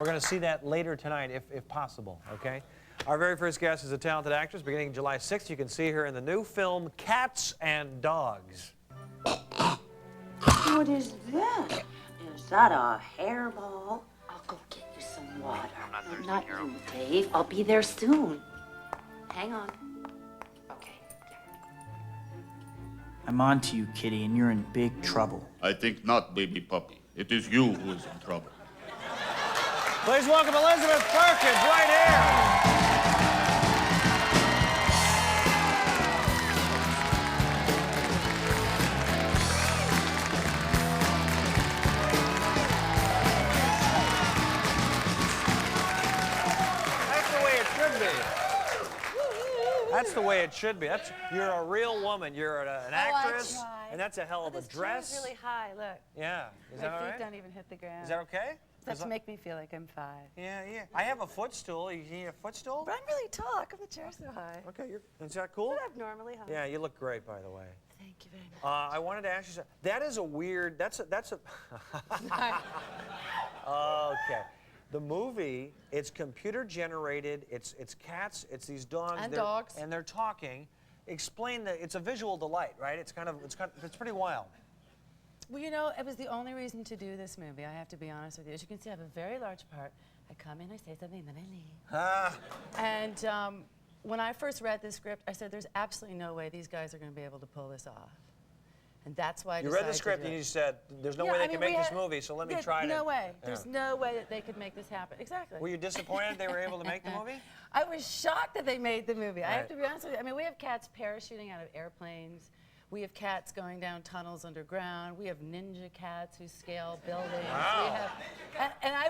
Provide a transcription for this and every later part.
We're going to see that later tonight, if possible, okay? Our very first guest is a talented actress. Beginning July 6th, you can see her in the new film Cats and Dogs. What is that? Is that a hairball? I'll go get you some water. I'm not thirsty, Not Carol. you, Dave. I'll be there soon. Hang on. Okay. I'm on to you, Kitty, and you're in big trouble. I think not, baby puppy. It is you who is in trouble. Please welcome Elizabeth Perkins right here. That's the way it should be. That's the way it should be. You're a real woman. You're an actress, and that's a hell of a dress. This chair is really high. Look. Yeah. Is that all My feet right? don't even hit the ground. Is that okay? That's to make me feel like I'm 5. Yeah, yeah. I have a footstool. You need a footstool? But I'm really tall. How come the chair's so high? Okay, is that cool? It's abnormally high. Yeah, you look great, by the way. Thank you very much. I wanted to ask you something. That is a weird. That's a. Okay. The movie, it's computer generated. It's cats. It's these dogs. And dogs. And they're talking. Explain that. It's a visual delight, right? It's pretty wild. Well, you know, it was the only reason to do this movie. I have to be honest with you. As you can see, I have a very large part. I come in, I say something, then I leave. Ah. And when I first read this script, I said, there's absolutely no way these guys are going to be able to pull this off. And that's why I You decided read the script to do and it. you said, "There's no way they can make this movie, so let me try to." No way. Yeah. There's no way that they could make this happen. Exactly. Were you disappointed they were able to make the movie? I was shocked that they made the movie. I have Right. to be honest with you. I mean, we have cats parachuting out of airplanes. We have cats going down tunnels underground. We have ninja cats who scale buildings. Wow. We have, and I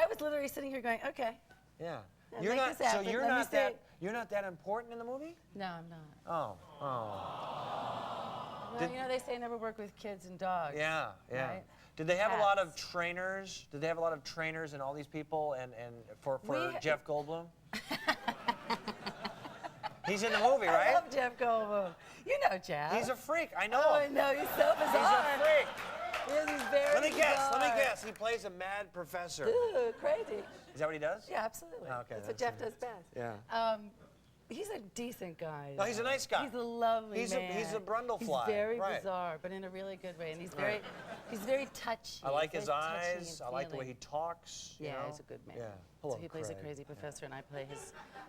was literally sitting here going, okay. Yeah. Yeah, You're make not. this happen. So Let me you're not that important in the movie? No, I'm not. Oh. Oh. Well, you know, they say never work with kids and dogs. Yeah, yeah. Right? Did they have a lot of Cats. trainers? Did they have a lot of trainers and all these people and for Jeff Goldblum? He's in the movie, right? I love Jeff Goldblum. You know Jeff. He's a freak. I know Oh, I him. know. He's so He's bizarre. a freak. He's very Let me guess. Let me bizarre. guess. He plays a mad professor. Ooh, crazy. Is that what he does? Yeah, absolutely. Okay, That's what Jeff does best. Yeah. He's a decent guy. No, he's a nice guy. He's a lovely man. He's a brundlefly. He's very right. bizarre, but in a really good way. And he's very touchy. I like He's his very touchy eyes. and I like the way he feeling. talks. You Yeah, know? he's a good man. Yeah. So Hello, he plays Craig. a crazy professor, and I play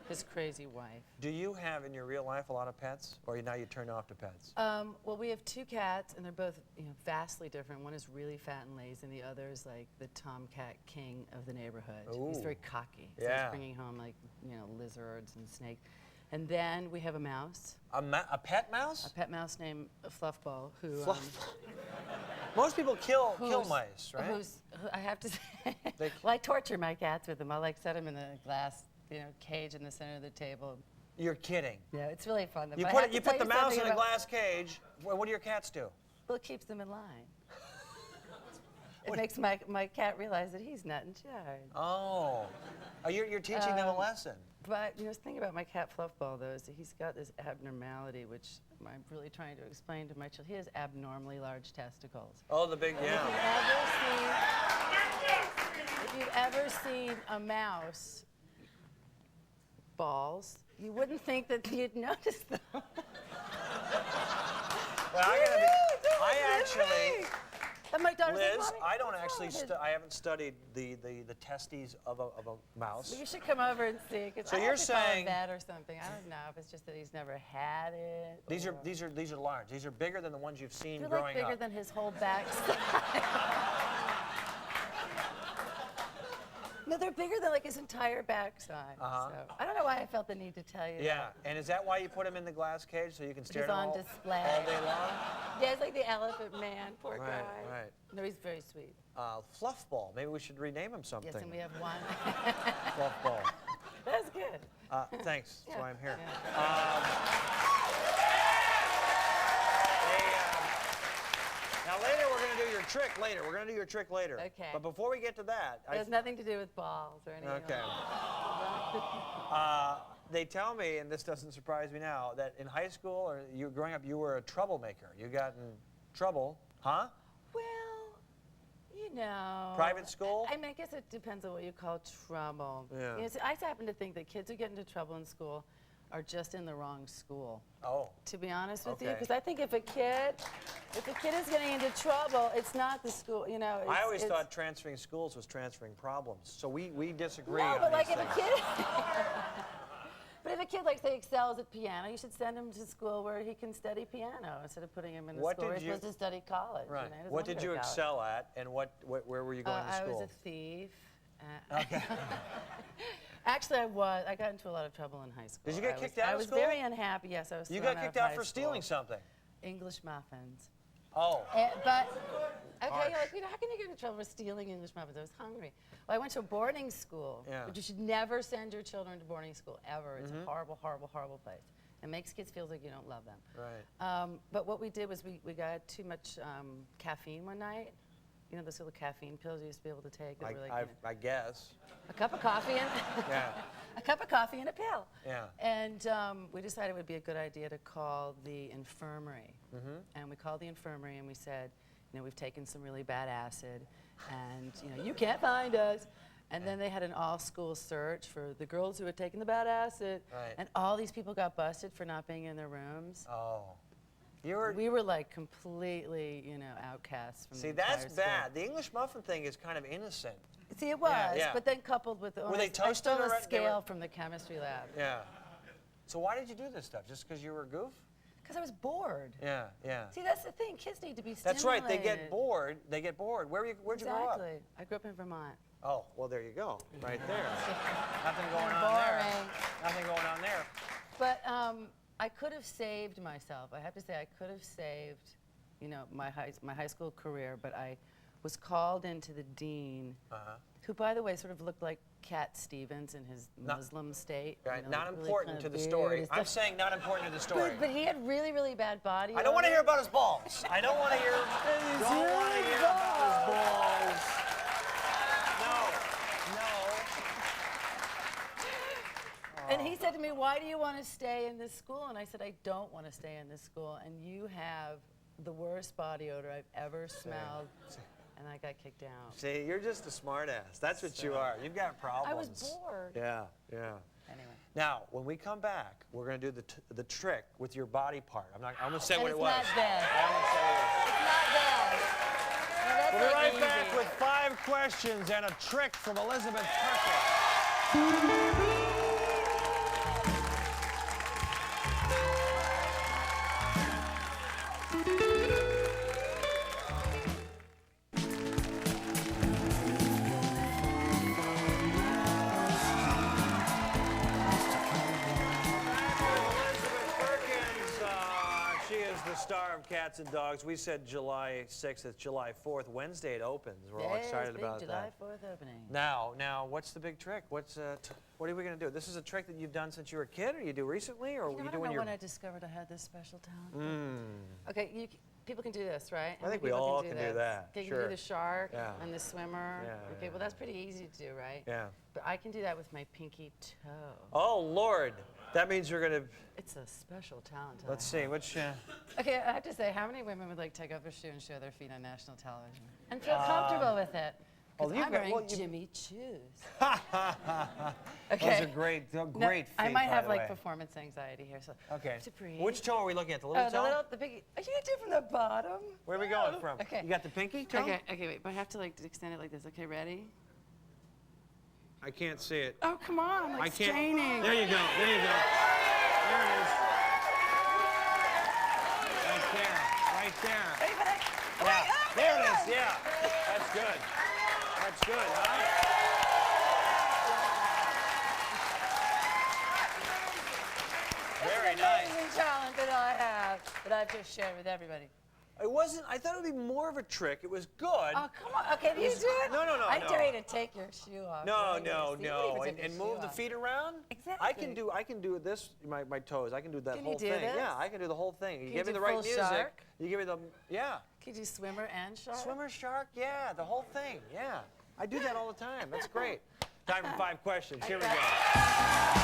his crazy wife. Do you have in your real life a lot of pets, or now you turn off to pets? Well, we have 2 cats, and they're both vastly different. One is really fat and lazy, and the other is like the tomcat king of the neighborhood. He's Ooh. very cocky. So Yeah. he's bringing home like lizards and snakes. And then we have a mouse, A pet mouse? a pet mouse named Fluffball, who Most people kill who's- mice, right? who I have to say, They- well, I torture my cats with them. I like set them in a glass, cage in the center of the table. You're kidding. Yeah, it's really fun. You But I have put to tell the mouse something in a about- glass cage. What do your cats do? Well, it keeps them in line. It makes my cat realize that he's not in charge. Oh, you're teaching them a lesson. But the thing about my cat Fluffball, though, is that he's got this abnormality, which I'm really trying to explain to my children. He has abnormally large testicles. Oh, the big If you've ever seen a mouse balls, you wouldn't think that you'd notice them. Well, I actually, And my daughter's like, Liz, "Mommy, I don't what's wrong actually, with it?" I haven't studied the testes of a mouse. Well, you should come over and see. 'Cause So I you're have to call a saying- vet or something. I don't know if it's just that he's never had it. These or- are large. These are bigger than the ones you've seen They're growing like bigger up. than his whole backside. No, they're bigger than like his entire backside. Uh-huh. So I don't know why I felt the need to tell you Yeah, that. and is that why you put him in the glass cage so you can stare He's at him on all display. day long? Yeah, it's like the elephant man, poor Right, guy. right. No, he's very sweet. Fluffball. Maybe we should rename him something. Yes, and we have one. Fluffball. That's good. Thanks. That's Yeah, why I'm here. yeah. Now later we're going to do your trick later. We're going to do your trick later. Okay. But before we get to that, It has nothing to do with balls or anything. Okay. They tell me, and this doesn't surprise me now, that in high school or you growing up, you were a troublemaker. You got in trouble, huh? Well, You know. Private school? I mean, I guess it depends on what you call trouble. Yeah. You know, see, I happen to think that kids who get into trouble in school are just in the wrong school. Oh. To be honest with you, Okay. because I think if a kid is getting into trouble, it's not the school. You know. I always it's, thought transferring schools was transferring problems. So we disagree No, on but these like if things. a kid. But if a kid, like, say, excels at piano, you should send him to school where he can study piano instead of putting him in a What school where did he's you- supposed to study college. Right. You know, he doesn't What want to did go you to college. excel at, and where were you going to I school? was a thief. Okay. Actually, I was. I got into a lot of trouble in high school. Did you get kicked out I of was school? very unhappy. Yes, I was. You thrown got kicked of out high for school. stealing something. English muffins. Oh. But okay, Harsh. you're like, you know, how can you get in trouble for stealing English muffins? I was hungry. Well, I went to a boarding school, Yeah. but you should never send your children to boarding school ever. It's a horrible, horrible, horrible place. It makes kids feel like you don't love them. Right. But what we did was we got too much caffeine one night. You know those little caffeine pills you used to be able to take that were like, you know, I guess. a cup of coffee and Yeah. a cup of coffee and a pill. Yeah. And we decided it would be a good idea to call the infirmary. And we called the infirmary and we said, you know, we've taken some really bad acid, and you know, you can't find us. And then they had an all-school search for the girls who had taken the bad acid. Right. And all these people got busted for not being in their rooms. Oh. You were. We were like completely, you know, outcasts from See, the entire that's school. bad. The English muffin thing is kind of innocent. See, it was, yeah. but then coupled with the Were they I toasted stole or a they were- scale from the chemistry lab. Yeah. So why did you do this stuff? Just because you were a goof? Because I was bored. Yeah. Yeah. See, that's the thing. Kids need to be stimulated. That's right. They get bored. They get bored. Where'd you grow up? Exactly. I grew up in Vermont. Oh, well, there you go. Right there. Nothing going on there. Boring. Nothing going on there. But I could have saved myself. I have to say, I could have saved, you know, my high school career. But I was called into the dean, who, by the way, sort of looked like Cat Stevens in his Muslim state. Right. You know, Not like really important kind to of the beard story. and I'm stuff. saying not important to the story. But he had really, really bad body I don't want to odor. hear about his balls. I don't want to hear. Don't want to hear about his balls. No. And he said to me, why do you want to stay in this school? And I said, I don't want to stay in this school. And you have the worst body odor I've ever smelled. And I got kicked out. See, you're just a smart ass. That's what you are. You've got problems. I was bored. Yeah, yeah. Anyway. Now, when we come back, we're going to do the trick with your body part. I'm going to say And what it's it was. not bad. I'm going to say It's not bad. No, that's We'll be like right back easy. with 5 questions and a trick from Elizabeth Perkins. Elizabeth Perkins, she is the star of Cats and Dogs. We said July 6th. It's July 4th. Wednesday it opens. We're all Yes, excited big about July that. 4th opening. Now, what's the big trick? What are we going to do? This is a trick that you've done since you were a kid, or you do recently, or You know, you I do don't when know you're... when I discovered I had this special talent. Okay, people can do this, right? How I many think we people all do can do this? that, Okay, you sure. can do the shark Yeah. and the swimmer. Yeah, Okay, yeah, well that's pretty easy to do, right? Yeah. But I can do that with my pinky toe. Oh, Lord. That means you're going to... It's a special talent. Let's see. Which... Okay, I have to say, how many women would like take off their shoe and show their feet on national television and feel comfortable with it? Because you've I'm got- wearing well, you- Jimmy Choos. Those are great. They're No, great feet, I might by have the like way. performance anxiety here, so Okay. to breathe. Which toe are we looking at? The little Oh, toe? the big. Are you gonna do it from the bottom? Where are we going from? Okay. You got the pinky toe? Okay, wait, but I have to like extend it like this. Okay, ready? I can't see it. Oh, come on, like I can't. straining. There you go. There you go. There it is. Right there. Right there. Wait, but Yeah. There it is. Yeah. That's good. That's good, huh? Very nice. amazing talent that I have that I've just shared with everybody. It wasn't. I thought it would be more of a trick. It was good. Oh, come on. Okay, do you do it? No, I no. dare you to take your shoe off. No, right here. no, See, you no. even took And your move shoe the off. feet around. Exactly. I can do this. My toes. I can do that Can whole you do thing. this? Yeah, I can do the whole thing. You Can give you me the do right full music. shark? You give me the Could you swimmer and shark? swimmer, shark. Yeah, the whole thing. Yeah, I do that all the time. That's great. Time for 5 questions. Here we go.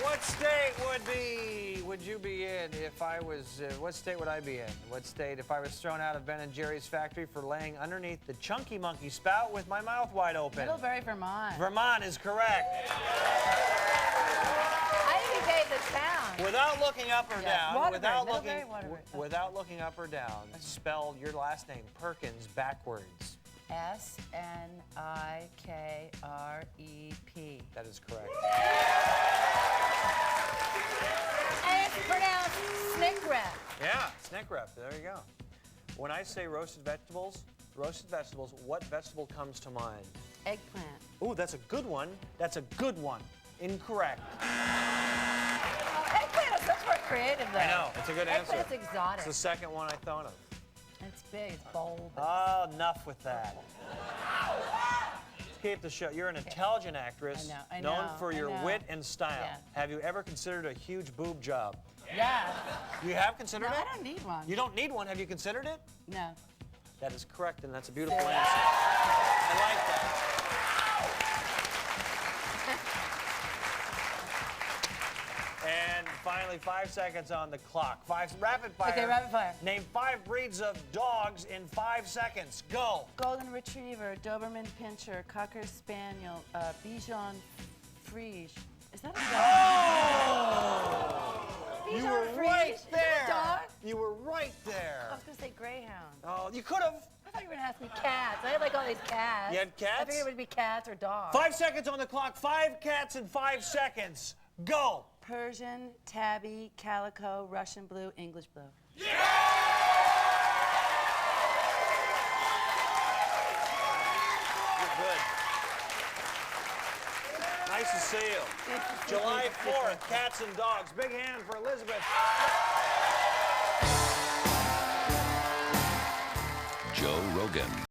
What's state would you be in if I was, what state would I be in? What state if I was thrown out of Ben & Jerry's factory for laying underneath the chunky monkey spout with my mouth wide open? Middlebury, Vermont. Vermont is correct. I even gave the town. Without looking up or down, Without looking up or down, spell your last name, Perkins, backwards. S-N-I-K-R-E-P. That is correct. And it's pronounced snickrep. Yeah, snack wrap. There you go. When I say roasted vegetables, what vegetable comes to mind? Eggplant. Ooh, that's a good one. That's a good one. Incorrect. Eggplant is much more creative, though. I know. It's a good answer. Eggplant's exotic. It's the second one I thought of. It's big. It's bold. Oh, enough with that. Let's keep the show. You're an intelligent actress, I known know, for I your know. wit and style. Yeah. Have you ever considered a huge boob job? Yeah. You have considered No, it? I don't need one. You don't need one. Have you considered it? No. That is correct, and that's a beautiful answer. I like that. And finally, 5 seconds on the clock. Rapid fire. Okay, rapid fire. Name 5 breeds of dogs in 5 seconds. Go. Golden Retriever, Doberman Pinscher, Cocker Spaniel, Bichon Frise. Is that a dog? You Bichon were Frise. right Is that a there. dog? You were right there. I was going to say Greyhound. Oh, you could have. I thought you were going to ask me cats. I had like all these cats. You had cats? I figured it would be cats or dogs. 5 seconds on the clock. 5 cats in 5 seconds. Go. Persian, tabby, calico, Russian blue, English blue. You're good. Nice to see you. July 4th, cats and dogs. Big hand for Elizabeth. Joe Rogan.